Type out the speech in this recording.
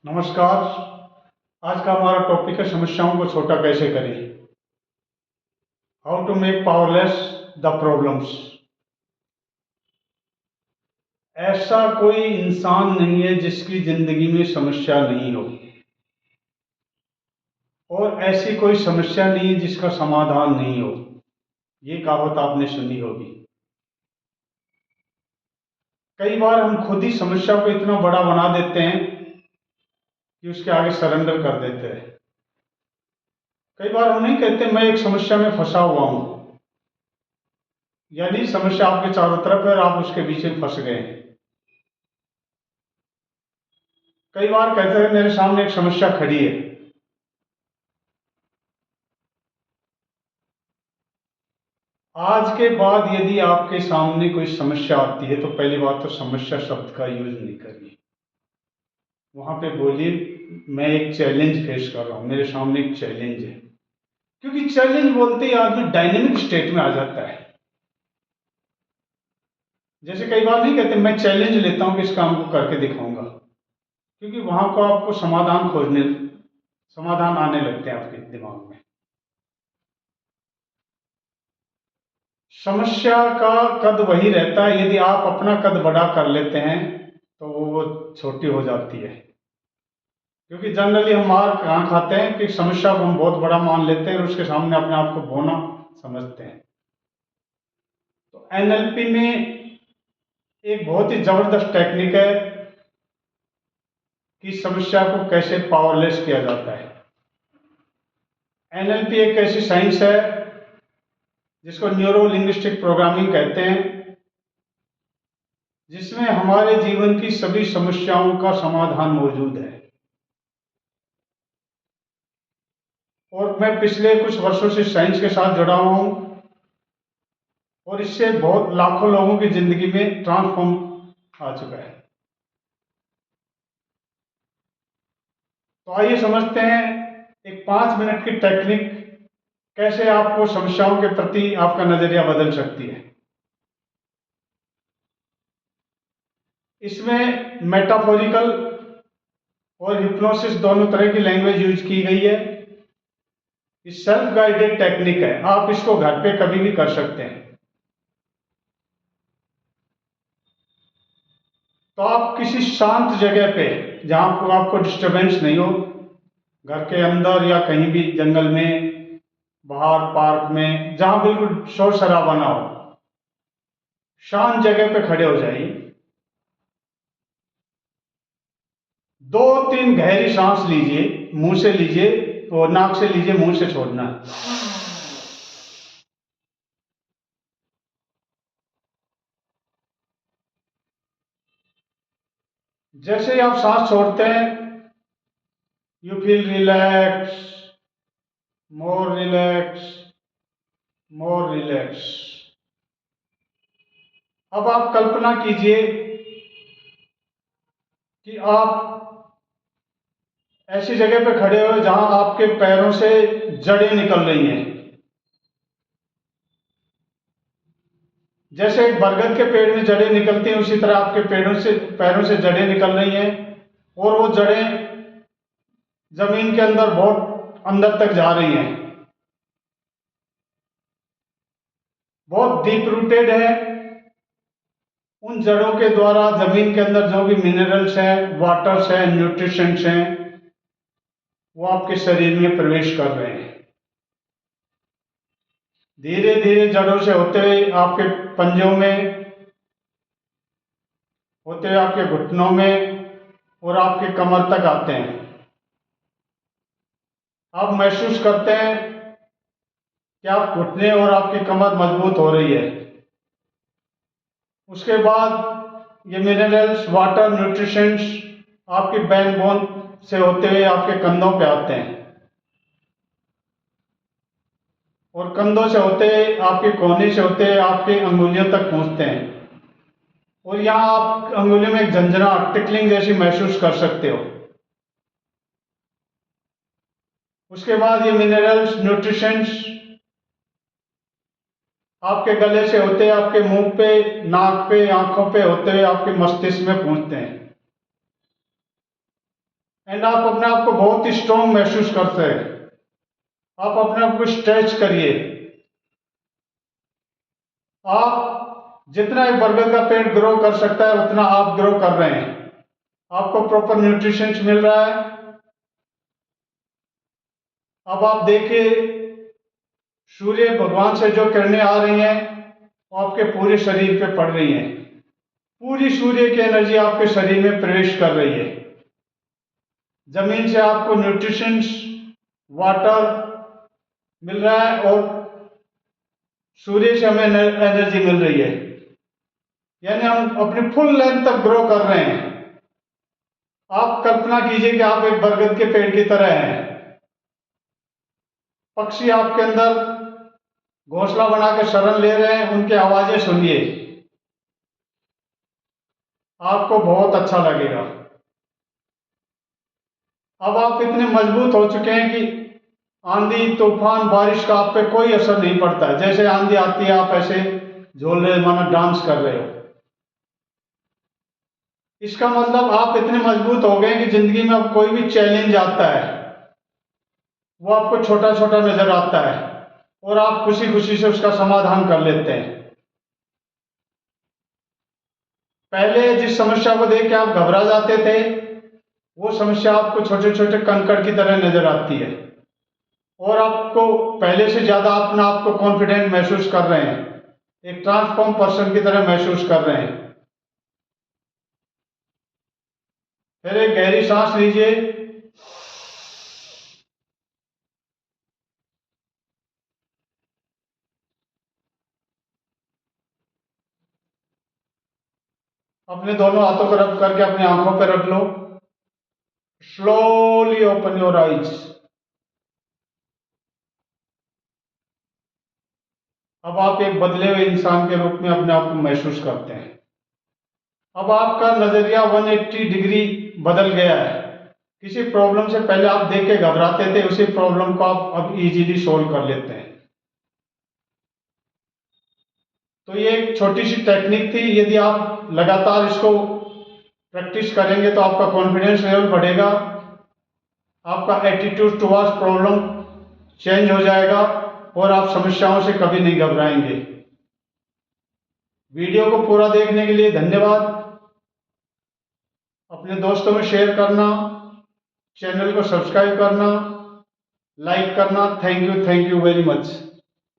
नमस्कार। आज का हमारा टॉपिक है समस्याओं को छोटा कैसे करें। How to make powerless the problems. ऐसा कोई इंसान नहीं है जिसकी जिंदगी में समस्या नहीं हो, और ऐसी कोई समस्या नहीं है जिसका समाधान नहीं हो। ये कहावत आपने सुनी होगी। कई बार हम खुद ही समस्या को इतना बड़ा बना देते हैं कि उसके आगे सरेंडर कर देते हैं। कई बार हम नहीं कहते मैं एक समस्या में फंसा हुआ हूं, यानी समस्या आपके चारों तरफ है और आप उसके बीच में फंस गए हैं। कई बार कहते हैं मेरे सामने एक समस्या खड़ी है। आज के बाद यदि आपके सामने कोई समस्या आती है तो पहली बात तो समस्या शब्द का यूज नहीं करिए। वहां पे बोलिए मैं एक चैलेंज फेस कर रहा हूं, मेरे सामने एक चैलेंज है। क्योंकि चैलेंज बोलते ही आदमी डायनेमिक स्टेट में आ जाता है। जैसे कई बार नहीं कहते मैं चैलेंज लेता हूं कि इस काम को करके दिखाऊंगा, क्योंकि वहां को आपको समाधान आने लगते हैं आपके दिमाग में। समस्या का कद वही रहता है, यदि आप अपना कद बड़ा कर लेते हैं तो वो छोटी हो जाती है। क्योंकि जनरली हम मार कहाँ खाते हैं कि समस्या को हम बहुत बड़ा मान लेते हैं और उसके सामने अपने आप को बोना समझते हैं। तो एनएलपी में एक बहुत ही जबरदस्त टेक्निक है कि समस्या को कैसे पावरलेस किया जाता है। एनएलपी एक ऐसी साइंस है जिसको न्यूरो लिंग्विस्टिक प्रोग्रामिंग कहते हैं, जिसमें हमारे जीवन की सभी समस्याओं का समाधान मौजूद है। और मैं पिछले कुछ वर्षों से साइंस के साथ जुड़ा हुआ हूं और इससे बहुत लाखों लोगों की जिंदगी में ट्रांसफॉर्म आ चुका है। तो आइए समझते हैं एक 5 मिनट की टेक्निक कैसे आपको समस्याओं के प्रति आपका नजरिया बदल सकती है। इसमें मेटाफोरिकल और हिप्नोसिस दोनों तरह की लैंग्वेज यूज की गई है। ये सेल्फ गाइडेड टेक्निक है, आप इसको घर पे कभी भी कर सकते हैं। तो आप किसी शांत जगह पे जहां आपको डिस्टरबेंस नहीं हो, घर के अंदर या कहीं भी जंगल में, बाहर पार्क में, जहां बिल्कुल शोर शराबा ना हो, शांत जगह पे खड़े हो जाइए। 2-3 गहरी सांस लीजिए, मुंह से लीजिए और नाक से लीजिए, मुंह से छोड़ना। जैसे ही आप सांस छोड़ते हैं you feel relax, more relax, more relax. अब आप कल्पना कीजिए कि आप ऐसी जगह पे खड़े हो जहां आपके पैरों से जड़ें निकल रही हैं। जैसे एक बरगद के पेड़ में जड़ें निकलती हैं, उसी तरह आपके पैरों से जड़ें निकल रही हैं और वो जड़ें जमीन के अंदर बहुत अंदर तक जा रही हैं, बहुत डीप रूटेड है। उन जड़ों के द्वारा जमीन के अंदर जो भी मिनरल्स हैं, वाटर्स हैं, न्यूट्रिशंस हैं, वो आपके शरीर में प्रवेश कर रहे हैं। धीरे धीरे जड़ों से होते हुए आपके पंजों में, होते हुए आपके घुटनों में और आपके कमर तक आते हैं। आप महसूस करते हैं कि आप घुटने और आपकी कमर मजबूत हो रही है। उसके बाद ये मिनरल्स, वाटर, न्यूट्रिशंस आपकी बैक बोन से होते हुए आपके कंधों पे आते हैं और कंधों से होते आपके कोहनी से होते आपके अंगुलियों तक पहुंचते हैं। और यहाँ आप अंगुलियों में एक झंझनाहट, टिकलिंग जैसी महसूस कर सकते हो। उसके बाद ये मिनरल्स, न्यूट्रिशंस आपके गले से होते आपके मुंह पे, नाक पे, आंखों पे होते हुए आपके मस्तिष्क में पहुंचते हैं। एंड आप अपने आप को बहुत ही स्ट्रॉन्ग महसूस करते हैं। आप अपने आप को स्ट्रेच करिए। आप जितना एक बरगद का पेड़ ग्रो कर सकता है उतना आप ग्रो कर रहे हैं। आपको प्रॉपर न्यूट्रिशन मिल रहा है। अब आप देखिए, सूर्य भगवान से जो किरणें आ रही हैं वो आपके पूरे शरीर पे पड़ रही हैं। पूरी सूर्य की एनर्जी आपके शरीर में प्रवेश कर रही है। जमीन से आपको न्यूट्रिशन, वाटर मिल रहा है और सूर्य से हमें एनर्जी मिल रही है। यानी हम अपनी फुल लेंथ तक ग्रो कर रहे हैं। आप कल्पना कीजिए कि आप एक बरगद के पेड़ की तरह हैं। पक्षी आपके अंदर घोंसला बना के शरण ले रहे हैं, उनकी आवाजें सुनिए, आपको बहुत अच्छा लगेगा। अब आप इतने मजबूत हो चुके हैं कि आंधी, तूफान, बारिश का आप पे कोई असर नहीं पड़ता है। जैसे आंधी आती है आप ऐसे झूल रहे, मानो डांस कर रहे हो। इसका मतलब आप इतने मजबूत हो गए कि जिंदगी में अब कोई भी चैलेंज आता है वो आपको छोटा छोटा नजर आता है और आप खुशी खुशी से उसका समाधान कर लेते हैं। पहले जिस समस्या को देख के आप घबरा जाते थे, वो समस्या आपको छोटे छोटे कंकड़ की तरह नजर आती है और आपको पहले से ज्यादा अपना आपको कॉन्फिडेंट महसूस कर रहे हैं, एक ट्रांसफॉर्म पर्सन की तरह महसूस कर रहे हैं। फिर एक गहरी सांस लीजिए। अपने दोनों हाथों को रब करके अपनी आंखों पर रख लो। Slowly open your eyes. अब आप एक बदले हुए इंसान के रूप में अपने आप को महसूस करते हैं। अब आपका नजरिया 180 डिग्री बदल गया है। किसी प्रॉब्लम से पहले आप देख के घबराते थे, उसी प्रॉब्लम को आप अब इजीली सोल्व कर लेते हैं। तो ये एक छोटी सी टेक्निक थी। यदि आप लगातार इसको प्रैक्टिस करेंगे तो आपका कॉन्फिडेंस लेवल बढ़ेगा, आपका एटीट्यूड टुवर्ड्स प्रॉब्लम चेंज हो जाएगा और आप समस्याओं से कभी नहीं घबराएंगे। वीडियो को पूरा देखने के लिए धन्यवाद। अपने दोस्तों में शेयर करना, चैनल को सब्सक्राइब करना, लाइक करना। Thank you very much.